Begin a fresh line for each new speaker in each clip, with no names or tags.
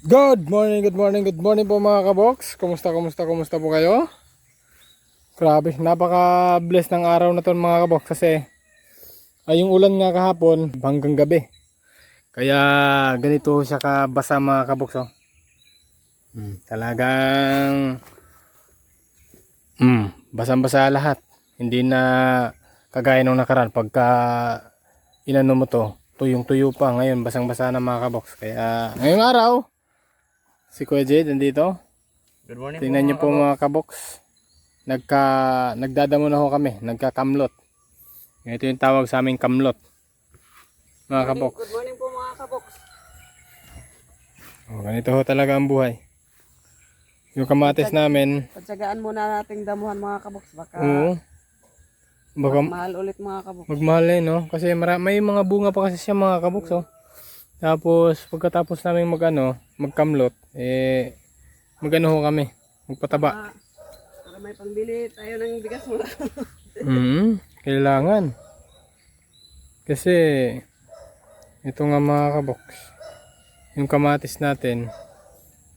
Good morning, good morning, good morning po mga kabox. Kumusta po kayo? Grabe, napaka-bless ng araw na to mga kabox kasi yung ulan nga kahapon hanggang gabi. Kaya ganito siya kabasa mga kabox oh. Talagang basang-basa lahat. Hindi na kagaya nung nakaraan pagka inano mo to, tuyong-tuyo pa. Ngayon basang-basa na mga kabox. Kaya ngayong araw si Kuya Jade nandito.
Good morning.
Tingnan niyo po mga kabox. Nagdadamo na ho kami, nagkakamlot. Ito yung tawag sa aming kamlot. Mga kabox.
Good morning po mga kabox.
Ganito ho talaga ang buhay. Yung kamatis namin.
Pagtsagaan muna nating damuhan mga kabox. Baka mahal ulit mga kabox.
Magmahal eh no. Kasi may mga bunga pa kasi siya mga kabox oh. Tapos pagkatapos namin magkamlot, magano ho kami, magpataba.
Para may pambili tayo ng bigas mo.
Kailangan. Kasi ito nga mga kabox, yung kamatis natin,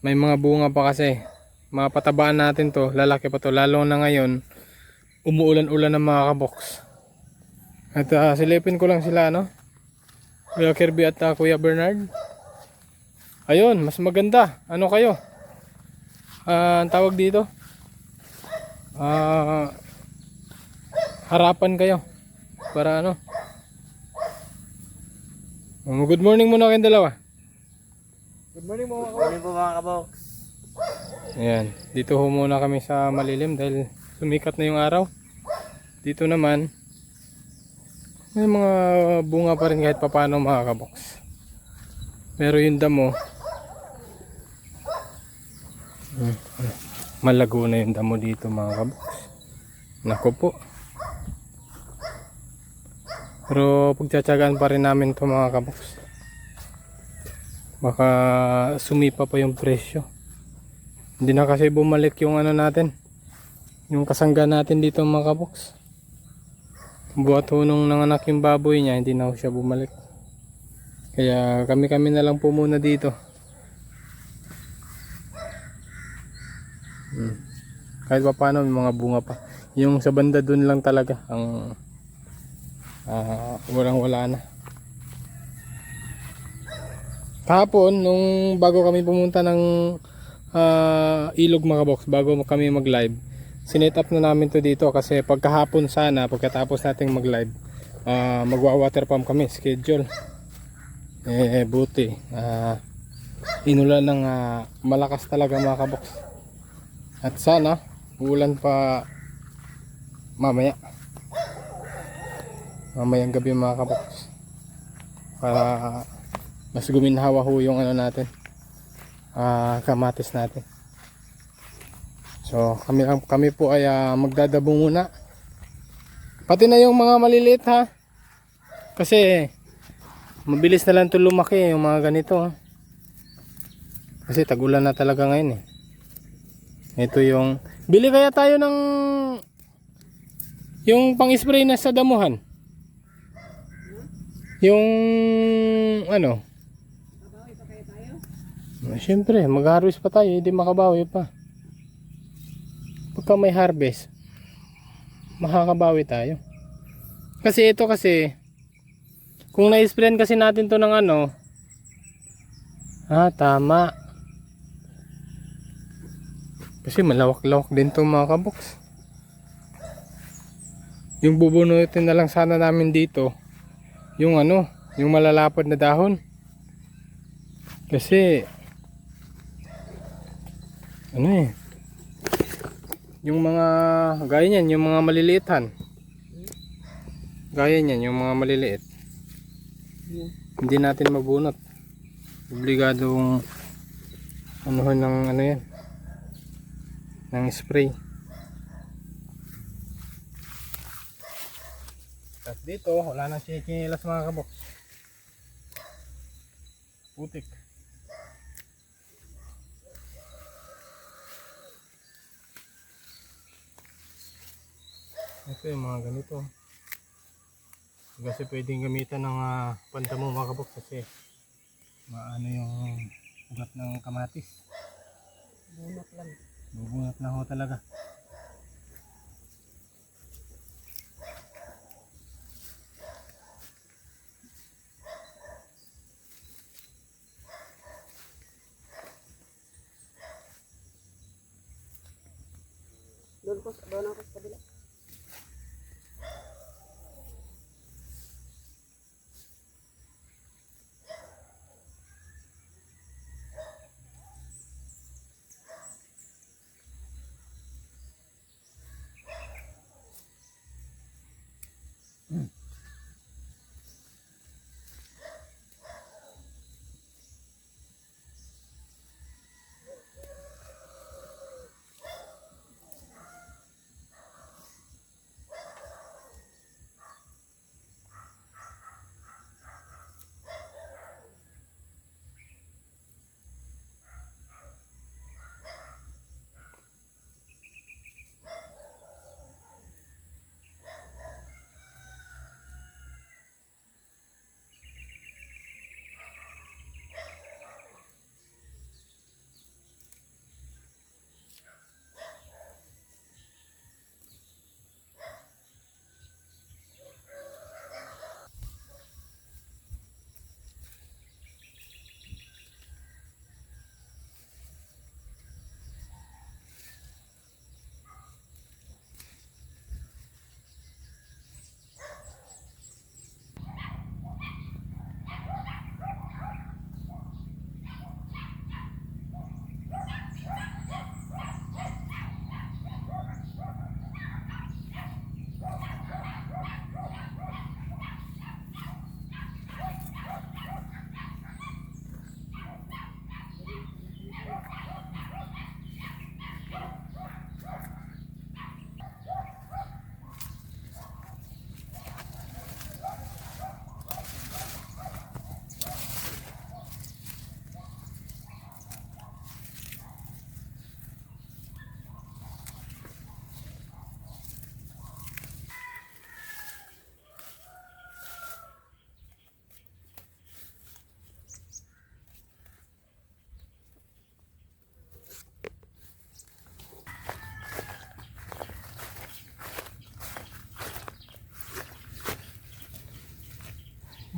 may mga bunga pa kasi. Mga patabaan natin to, lalaki pa to, lalo na ngayon, umuulan-ulan ng mga kabox. At silipin ko lang sila Kuya Kirby at Kuya Bernard. Ayun, mas maganda. Ano kayo? Ang tawag dito? Harapan kayo. Para good morning muna kayong dalawa.
Good morning mga
Good morning po mga kabox.
Ayan, dito ho muna kami sa malilim dahil sumikat na yung araw. Dito naman may mga bunga pa rin kahit papano mga kabox. Pero yung damo malago na yung damo dito mga kabox. Nako po. Pero pagtsatsagaan pa rin namin to mga kabox. Baka sumipa pa yung presyo. Hindi na kasi bumalik yung natin, yung kasangga natin dito mga kabox. Buhat ho nung nanganak yung baboy niya, hindi na ho siya bumalik. Kaya kami na lang po muna dito. Kahit pa paano may mga bunga pa. Yung sa banda dun lang talaga ang wala na. Kahapon nung bago kami pumunta ng ilog mga kabox, bago kami mag live, sinet up na namin to dito kasi pagkahapon sana, pagkatapos nating mag live, magwa-water pump kami, schedule. Buti inulan ng malakas talaga mga kabox. At sana uulan pa mamayang gabi mga kabox, para mas guminhawa ho yung natin, kamatis natin. So kami po ay magdadabo muna, pati na yung mga maliliit kasi mabilis na lang ito lumaki yung mga ganito kasi tag-ulan na talaga ngayon Ito yung bili kaya tayo ng yung pang-spray na sa damuhan, yung
Babawi pa kayo tayo?
siyempre mag-harvest pa tayo, hindi makabawi pa. Pagka may harvest makakabawi tayo. Kasi ito kung na-sprayan kasi natin to ng tama. Kasi malawak-lawak din to mga kabox. Yung bubunutin na lang sana namin dito yung yung malalapad na dahon. Kasi yung mga gaya niyan, yung mga maliliitan. Gaya niyan, yung mga maliliit. Hindi natin mabunot. Obligadong yan, ng spray. At dito wala nang chikilas mga kabox. Putik. Ito yung mga ganito. Kasi pwedeng gamitan ng pantamo mga kabox kasi maano yung ugat ng kamatis.
Bunot lang.
Bubunot na ho talaga.
Doon ako sa kabila.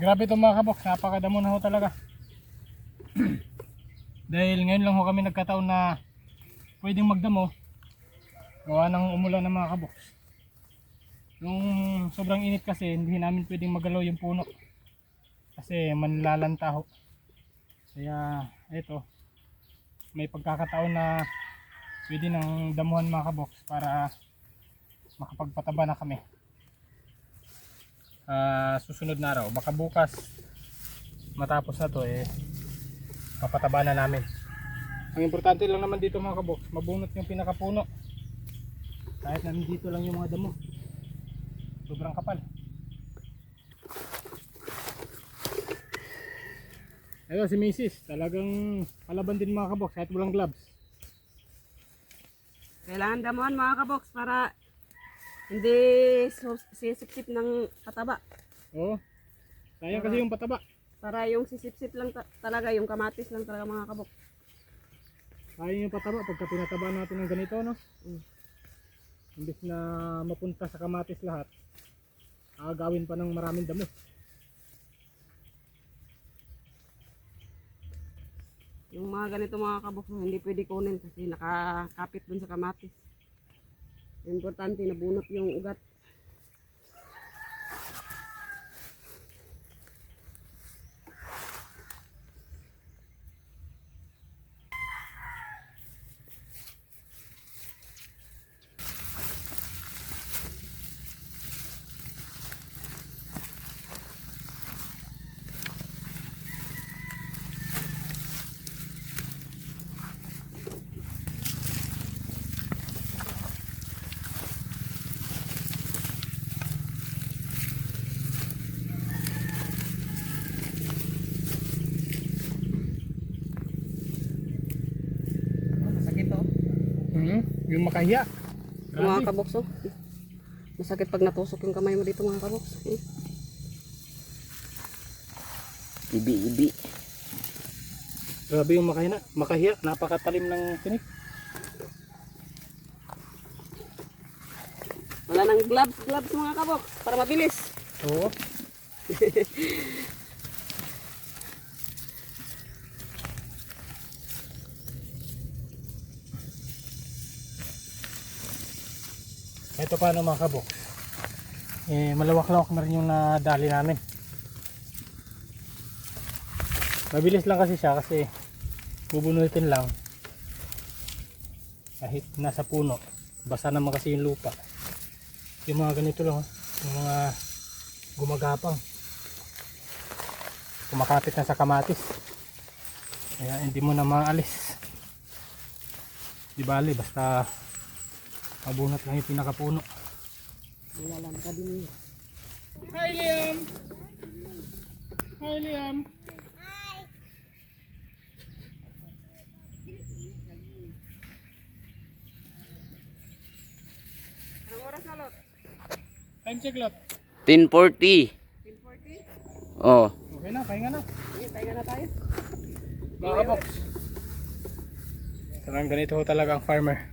Grabe itong mga kaboks, napakadamo na ho talaga. Dahil ngayon lang ho kami nagkataon na pwedeng magdamo. Gawa ng umulan ng mga kaboks. Nung sobrang init kasi, hindi namin pwedeng magalaw yung puno. Kasi manlalanta ho. Kaya ito, may pagkakataon na pwede nang damuhan mga kaboks para makapagpataba na kami. Susunod na araw, baka bukas matapos na to papataba na namin. Ang importante lang naman dito mga kaboks, mabunot yung pinakapuno kahit nandito lang yung mga damo, sobrang kapal. Ayun si Mrs. talagang palaban din mga kaboks kahit walang gloves.
Kailangan damuhan mga kaboks para hindi sisip-sip ng pataba.
Oo, sayang kasi yung pataba.
Para yung sisip-sip lang talaga, yung kamatis lang talaga mga kaboks.
Sayang yung pataba pagka pinataba natin ng ganito, no? Imbis na mapunta sa kamatis lahat, gawin pa ng maraming damo.
Yung mga ganito mga kaboks hindi pwede kunin kasi nakakapit dun sa kamatis. Importante na bunot yung ugat.
Yung makahiya.
Mga kaboks oh. Masakit pag natusok yung kamay mo dito mga kaboks.
Ibi-ibi.
Grabe yung makahiya. Napakatalim ng tinik.
Wala nang gloves mga kabox para mabilis.
Oo. Ito paano mga kabok. Malawak-lawak na rin yung nadali namin. Mabilis lang kasi siya kasi bubunutin lang. Kahit nasa puno. Basa naman kasi yung lupa. Yung mga ganito lang. Yung mga gumagapang. Kumakapit na sa kamatis. Kaya hindi mo na maalis. Di bali basta mabunot lang yung pinakapuno.
Wala lang ka din.
Hi Liam! Hi Liam!
Anong oras na lot?
Time check lot.
10:40.
10:40?
Oh.
Okay na, pahinga na.
Sige, tayo na tayo.
Mga kabox. Talagang ganito ho talaga ang farmer.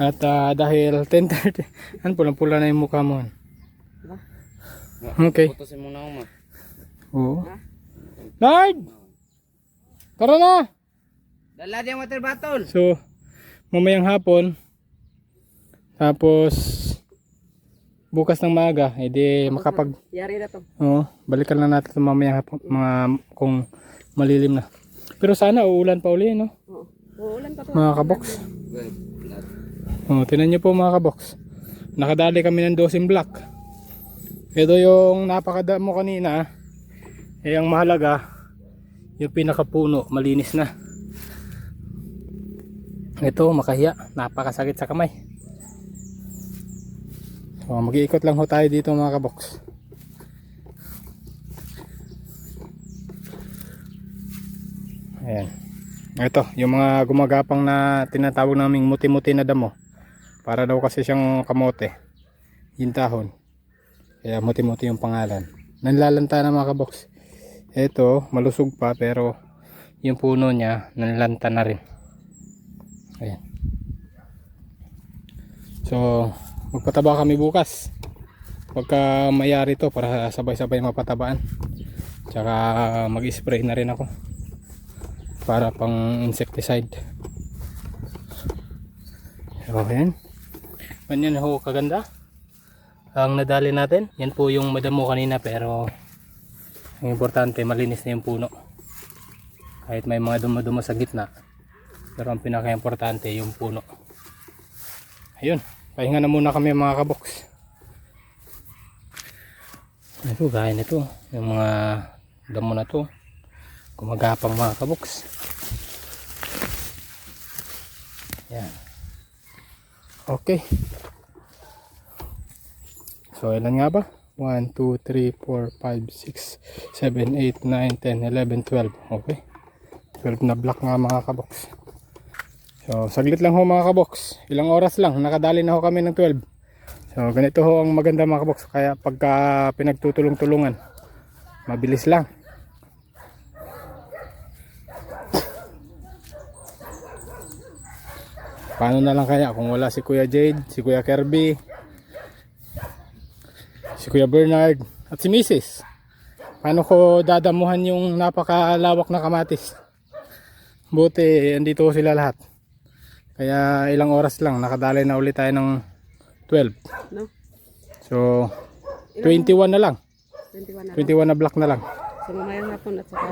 At dahil 10:30, pulang-pula na yung mukha mo.
Diba?
Okay.
Putusin mo na ako, ma.
Oo. Nard! Tara na!
Dala din yung water bottle.
So, mamayang hapon, tapos bukas ng maaga, edi
Yari na to.
balikan lang natin itong mamayang hapon, kung malilim na. Pero sana uulan pa uli, no?
Oo. Uulan pa to.
Mga kabox. Tinan nyo po mga kabox. Nakadali kami ng 12 block. Ito yung napakadamo kanina. Ang mahalaga, yung pinakapuno, malinis na. Ito, makahiya. Napakasakit sa kamay. So, mag-iikot lang ho tayo dito mga kabox. Ayan. Ito, yung mga gumagapang na tinatawag naming muti-muti na damo. Para daw kasi siyang kamote. Yung tahon. Kaya muti-muti yung pangalan. Nanlalanta na mga kabox. Ito, malusog pa pero yung puno niya nanlanta na rin. Ayan. So, magpataba kami bukas. Pagka mayari to para sabay-sabay mapatabaan. Tsaka mag-spray na rin ako. Para pang insecticide. So, ayan. Ganyan ho kaganda ang nadali natin. Yan po yung madamo kanina pero ang importante malinis na yung puno. Kahit may mga dumo-dumo sa gitna. Pero ang pinaka-importante yung puno. Ayun. Pahinga na muna kami mga kabox. Ito gaya nito. Yung mga damo na to. Gumagapang mga kabox. Yan. Okay. So ilan nga ba? 1, 2, 3, 4, 5, 6, 7, 8, 9, 10, 11, 12. Okay. 12 na block nga mga kabox. So saglit lang ho mga kabox. Ilang oras lang. Nakadali na ho kami ng 12. So ganito ho ang maganda mga kabox. Kaya pagka pinagtutulong-tulungan, mabilis lang. Paano na lang kaya kung wala si Kuya Jade, si Kuya Kirby, si Kuya Bernard at si Mrs. Paano ko dadamuhan yung napakalawak na kamatis? Buti andito sila lahat. Kaya ilang oras lang nakadali na ulit tayo ng 12.
No?
So 21 na lang.
21 na.
21 na block na lang.
So mamayang hapon at saka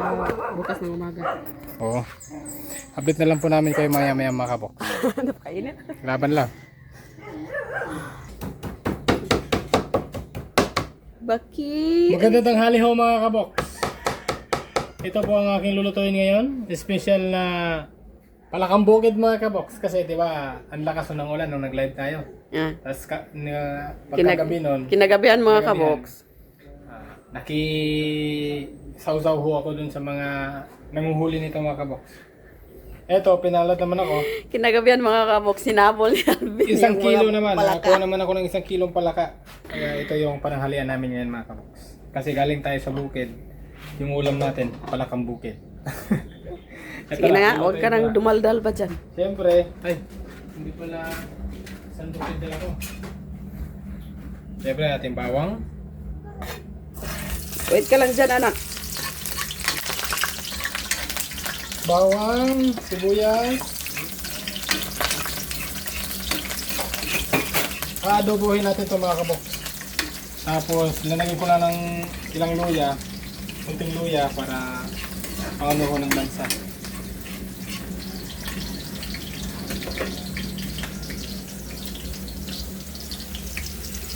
bukas ng umaga.
Oo. Update na lang po namin kayo maya-maya mga kabok.
Napakainit.
Laban lang.
Baki.
Magandang tanghali ho mga kabok. Ito po ang aking lulutuin ngayon. Special na palakang bukid mga kaboks. Kasi di ba ang lakas ng ulan nung nag-live tayo.
Ah.
Tapos pagkagabi nun,
Kinagabihan mga
Kinagabihan.
kaboks.
Naki-sausaw ho ako dun sa mga nanguhuli nito mga kaboks. Eto, pinalad naman ako.
Kinagabihan mga kaboks. Sinabol ni Alvin.
Isang
yung
kilo
mga
naman.
palaka.
Nakuha naman ako ng 1 kilong palaka. Kaya ito yung pananghalian namin ngayon mga kaboks. Kasi galing tayo sa bukid. Yung ulam natin, palakang bukid.
Sige na nga, huwag ka nang dumaldal pa dyan.
Siyempre, ay, hindi pala sandukin din ako. Siyempre, ating bawang.
Wait ka lang dyan, anak.
Bawang, sibuyas. Aadobohin natin ito mga kabok. Tapos, lalagyan ko na ng ilang luya. Kunting luya para panganuho ng bansa.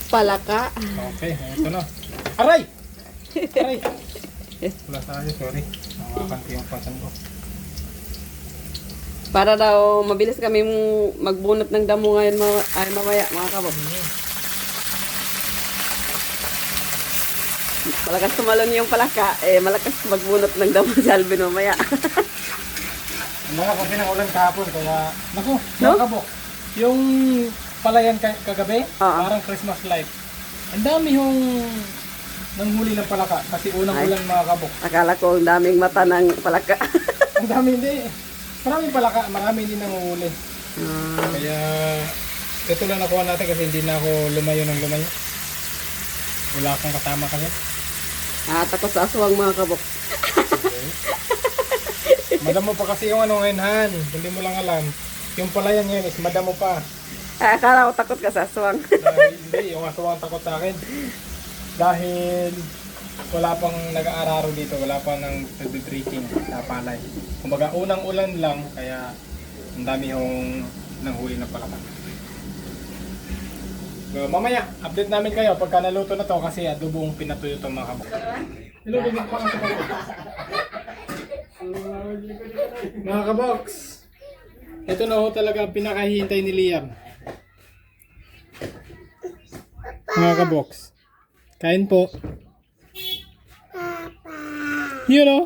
Palaka.
Okay, ito na. Aray! Aray! Wala tayo, sorry. Nakakanti yung pasan ko.
Para daw mabilis kami magbunot ng damo ngayon ay mamaya mga kabok. Malakas tumalon yung palaka, malakas magbunot ng damo si Alvin mamaya.
Ang mga kasi ng ulan kahapon, kaya... Naku,
No?
mga kabok. Yung palayan kagabi,
Oo.
parang Christmas light. Ang dami yung nanghuli ng palaka kasi unang
Ay.
ulan mga kabok.
Akala ko ang daming mata ng palaka.
Ang dami hindi. Maraming palaka, marami din nanguhuli. Kaya ito lang nakuha natin kasi hindi na ako lumayo ng lumayo. Wala akong kasama kasi.
Takot sa aswang mga kabok.
Madamo pa kasi yung ano ngayon, Han. Hindi mo lang alam. Yung palayan ngayon is madamo pa.
Akala ko takot ka sa aswang.
Dahil, hindi, yung aso ang takot sa akin. Dahil wala pang nag-aararo dito, wala pa nang nagbe-breaking sa palay. Kumbaga unang ulan lang, kaya ang dami yung nanghuli ng palaka. So, mamaya, update namin kayo pagka naluto na to kasi adobong pinatuyo to mga kabok. Nilulubig pa kasi kabok. Mga kaboks, ito na ho talaga ang pinakahihintay ni Liam. Mga kaboks, kain po. Yun o.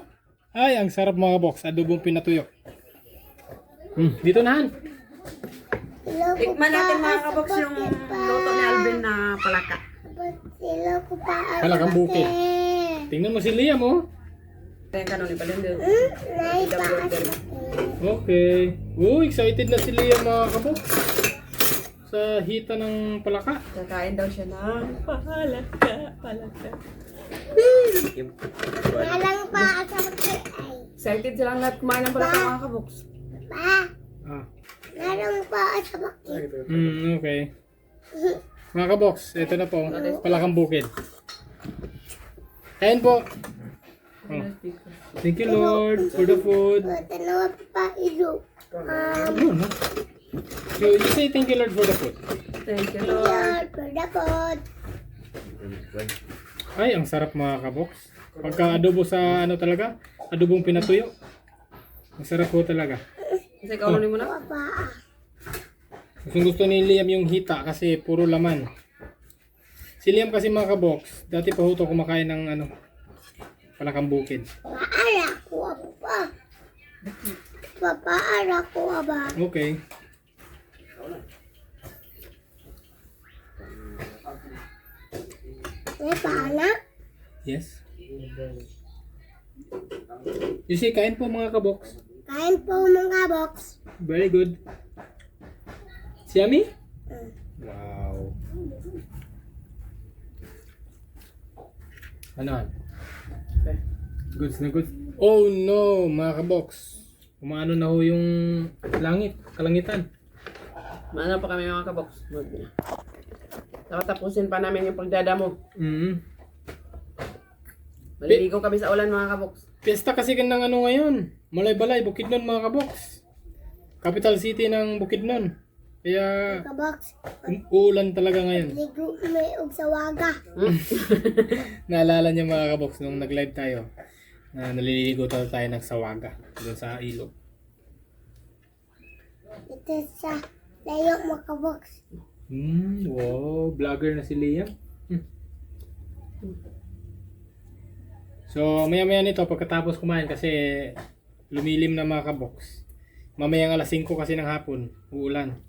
Ay, ang sarap mga kaboks, adobong pinatuyo. Dito na Han.
Tikman natin mga kaboks yung luto ni Alvin na palaka.
Palakang bukid. Tingnan mo si Liam oh.
Tingnan ka nun, ipalindil.
Okay. Excited na si Liam mga kaboks. Sa hita ng palaka.
Kakain daw siya ng palaka.
Nalang pa sa ay.
Excited silang lahat kumain ng palaka mga kaboks.
Pa,
Ah.
nalang pa sa
Okay. Mga kaboks, ito na po. Palakang bukid. Kain po. Oh. Thank you Lord for the food.
Tanawa pa ilo.
Yun, no? You say thank you Lord for the food.
Thank you, Lord.
Lord, perdapod.
Ay, ang sarap mga kaboks. Pagka adobo sa ano talaga, adobong pinatuyo. Ang sarap po talaga.
Kasi kaunin mo na.
Pa,
Gusto gusto ni Liam yung hita kasi puro laman. Si Liam kasi mga kaboks, dati pa ho to kumakain ng ano, palakang bukid.
paara ko pa. Papaara ko ba?
Okay.
May paana?
Yes. You see, kain po mga kaboks.
Kain po mga box.
Very good. Yummy? Wow. Ano? Okay. Goods na goods. Oh no, mga kaboks. Umano na ho yung langit, kalangitan.
Maano pa kami mga kaboks. Tapusin pa namin yung pagdadamo. Maliligo kami sa ulan mga kaboks.
Piyesta kasi ng ano ngayon. Malay-balay, Bukidnon mga kaboks. Capital city ng Bukidnon. Kaya
Mga box.
uulan talaga ngayon.
Ligo may og sa waga.
Naalala niya mga kaboks nung nag-live tayo na naliligo tayo ng sawaga doon sa ilog.
Ito sa layo mga box.
Wow, vlogger na si Liam. So, maya-maya nito pagkatapos kumain kasi lumilim na mga kaboks. Mamayang alas 5 kasi ng hapon, uulan.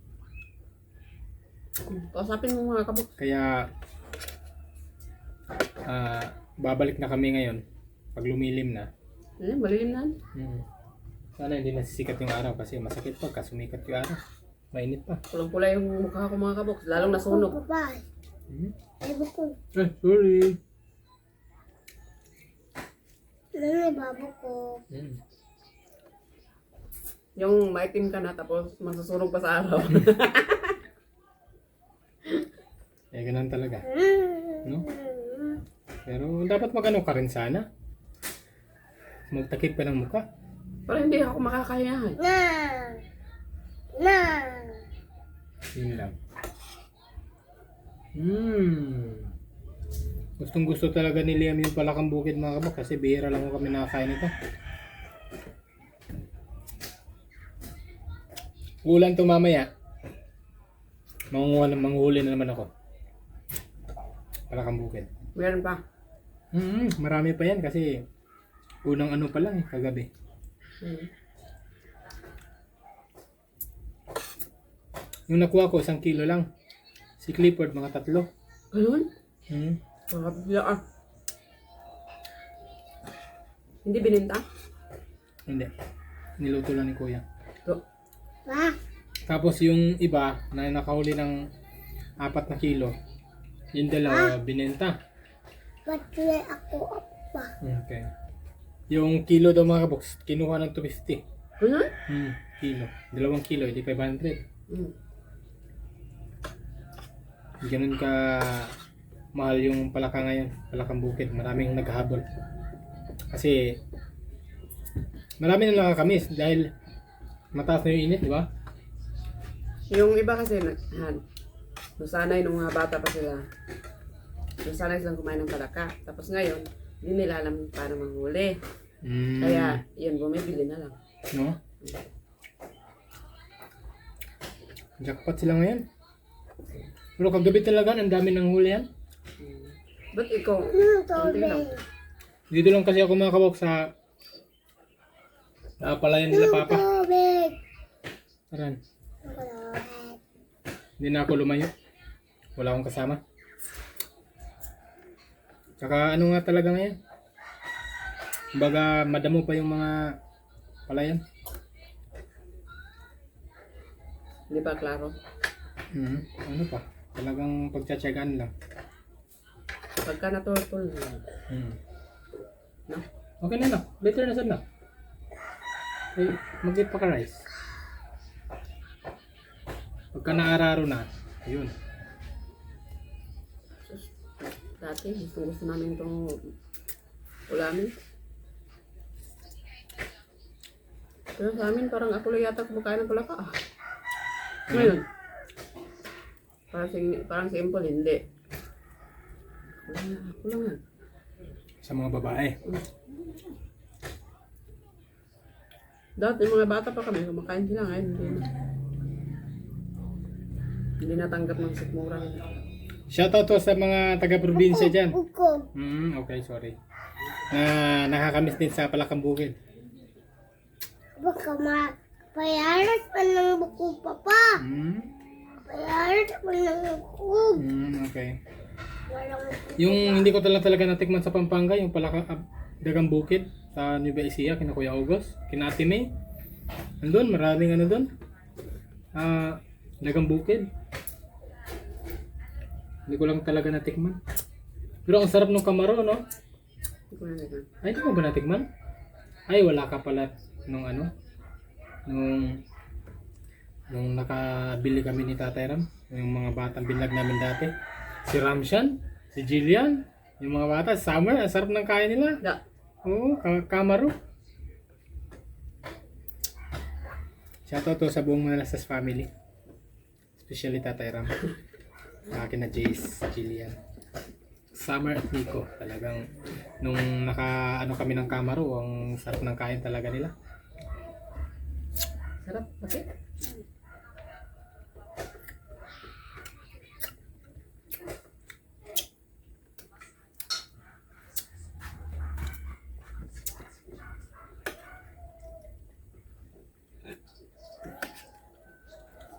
Kausapin mo mga kaboks.
Kaya babalik na kami ngayon pag lumilim na.
Malilim na.
Sana hindi nasisikat yung araw kasi masakit pagka sumikat yung araw. Mainit pa.
Pulang-pula yung mukha ko mga kabox. Lalong nasunog.
Bye.
Hmm?
Ay, bukong.
Ay, sorry.
Nanay, babo ko.
Hmm.
Yung maitim ka na tapos masusunog pa sa araw.
Eh, ganun talaga. No? Pero dapat magano ka rin sana. Magtakip ka ng mukha.
Pero hindi ako makakayahan.
Na! Na!
Yun lang. Gustong gusto talaga ni Liam yung palakang bukid mga kabok kasi bihira lang kami nakakain ito. Ulan to mamaya. Manghuli na naman ako. Palakang bukid.
Meron pa.
Marami pa yan kasi unang ano pa lang kagabi. Yung nakuha ko 1 kilo lang. Si Clifford mga 3.
Ayun?
Hmm.
Nakabigla ah. Hindi bininta?
Hindi. Niluto lang ni Kuya.
Ito.
Pa!
Tapos yung iba na nakahuli ng 4 na kilo, yung dalawa binenta.
Ba't may ako pa?
Okay. Yung kilo daw mga kaboks, kinuha ng 250.
Ayun?
Kilo. 2 kilo, hindi 500. Ganun ka mahal yung palaka ngayon, palakang bukid. Maraming naghahabol. Kasi marami na nakakamis dahil mataas na yung init, di ba?
Yung iba kasi, nasanay nung mga bata pa sila. Nasanay silang kumain ng palaka. Tapos ngayon, hindi nila alam paano manghuli. Kaya, yun, bumibili na lang.
No? Jackpot sila ngayon. Pero kagabi talaga, ang dami ng huli yan.
Ba't ikaw? Konti lang.
Tubig!
Dito lang kasi ako mga kabok sa palayan nila Papa.
Tubig!
Aran,
Tubig!
hindi na ako lumayo. Wala akong kasama. Tsaka ano nga talaga ngayon? Kumbaga madamo pa yung mga palayan.
Hindi pa klaro.
Ano pa? Talagang pagtsatsagaan lang.
Pagka naturtol, no?
Okay na na. Later na sana. Eh, mag-get pa ka rice. Pagka naararo na, ayun.
Dati, gusto namin itong ulamin. Pero sa amin, parang ako lang yata kumakain ng palaka. Ngayon, parang simple, hindi. Ako lang yan.
Sa mga babae.
Dati, mga bata pa kami, kumakain sila ngayon, hindi na. Hindi natanggap ng sikmurang.
Shoutout to sa mga taga-probinsya dyan.
Bukog!
Okay, sorry. Na nakakamiss din sa Palakang Bukid.
Baka payaras pa ng bukog, Papa! Payaras pa ng bukog!
Okay.
Walang
Yung hindi ko talaga natikman sa Pampanga, yung Dagang Bukid sa Nueva Ecija, kina Kuya August, kina Ate May. Andun, maraming ano dun. Dagang Bukid. Hindi ko lang talaga natikman. Pero ang sarap ng kamaro, no?
Hindi ko na nila.
Ay, hindi mo ba natikman? Ay, wala ka pala nung ano? Nung nakabili kami ni Tatay Ram. Yung mga batang binlag namin dati. Si Ramshan, si Jillian, yung mga bata, summer, ang sarap ng kain nila.
Da.
Oo, kamaro. Shoutout to sa buong Manalastas family. Especially Tatay Ram. Sa akin na Jace, Jillian. Summer at Nico. Talagang nung ano kami ng kamaro, ang sarap ng kain talaga nila.
Sarap. Bakit?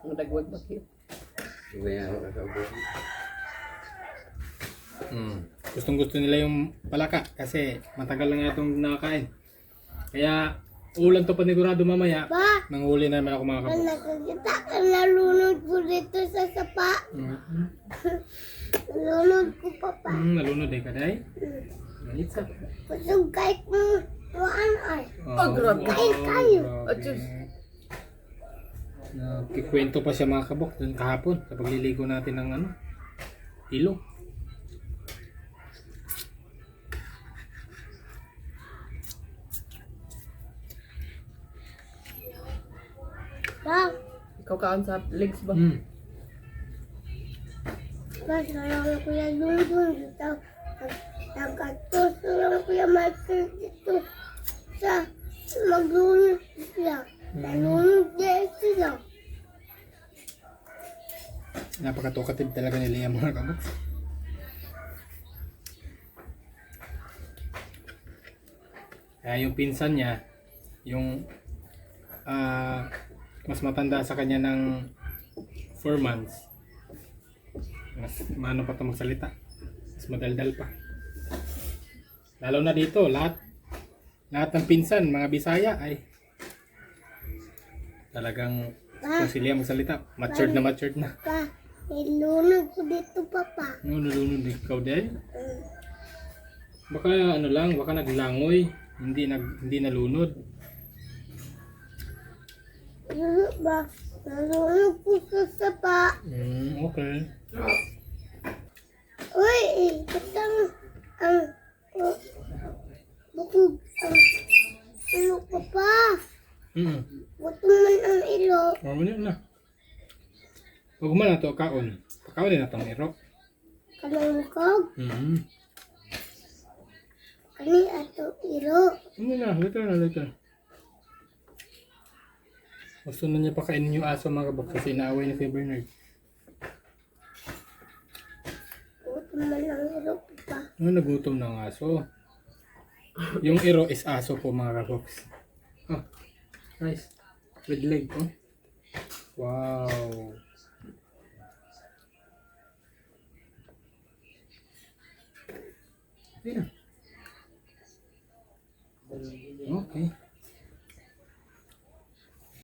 Ang dagwag bakit?
Gustong gusto nila yung palaka kasi matagal lang itong nakakain. Kaya Ulan to panigurado mamaya.
Pa,
Nanghuli na naman ako mga
pag
kabox.
nakakita ka, nalunod ko dito sa sapa. Nalunod ko, Papa.
Nalunod eh kaday. Ganit sa.
Kusog kahit mo tuan ay.
grabe.
Kain kayo.
Oh, Diyos.
Kikwento pa siya mga kabok dun kahapon sa pagliligo natin ng ano, ilog.
Pa,
Ikaw kaon sa legs ba?
pa, sarang kuya Dungdung dito. Nagkatos lang kuya Michael dito sa maglunod sila. Nalunod din sila.
Napakatukatid talaga ni Liam mga kabok. Kaya yung pinsan niya, yung mas matanda sa kanya ng 4 months. Mas mano pa ito magsalita. Mas madaldal pa. Lalo na dito, lahat ng pinsan, mga Bisaya ay talagang kung sila magsalita, matured na.
Pa, nilunod ko dito, Papa.
No, nalunod ikaw din. Baka ano lang, baka naglangoy, hindi nalunod.
Ba, nalunod ko sa sapa.
Okay.
Uy, katang ang bukog ang ilo ko pa. Gutom man ang ilo.
Wala na. Huwag mo na ito kaon. Pakaon din na itong iro.
Kanang bukog, kani ato ilo.
Ano na, later. Gusto na niya pakainin yung aso mga kabok kasi inaaway ni Kuya Bernard.
Gutom man ang ilo ko pa.
Ano, nagutom ng aso. Yung iro is aso po mga kaboks. Oh, nice. With leg, oh. Wow. Ayan. Okay.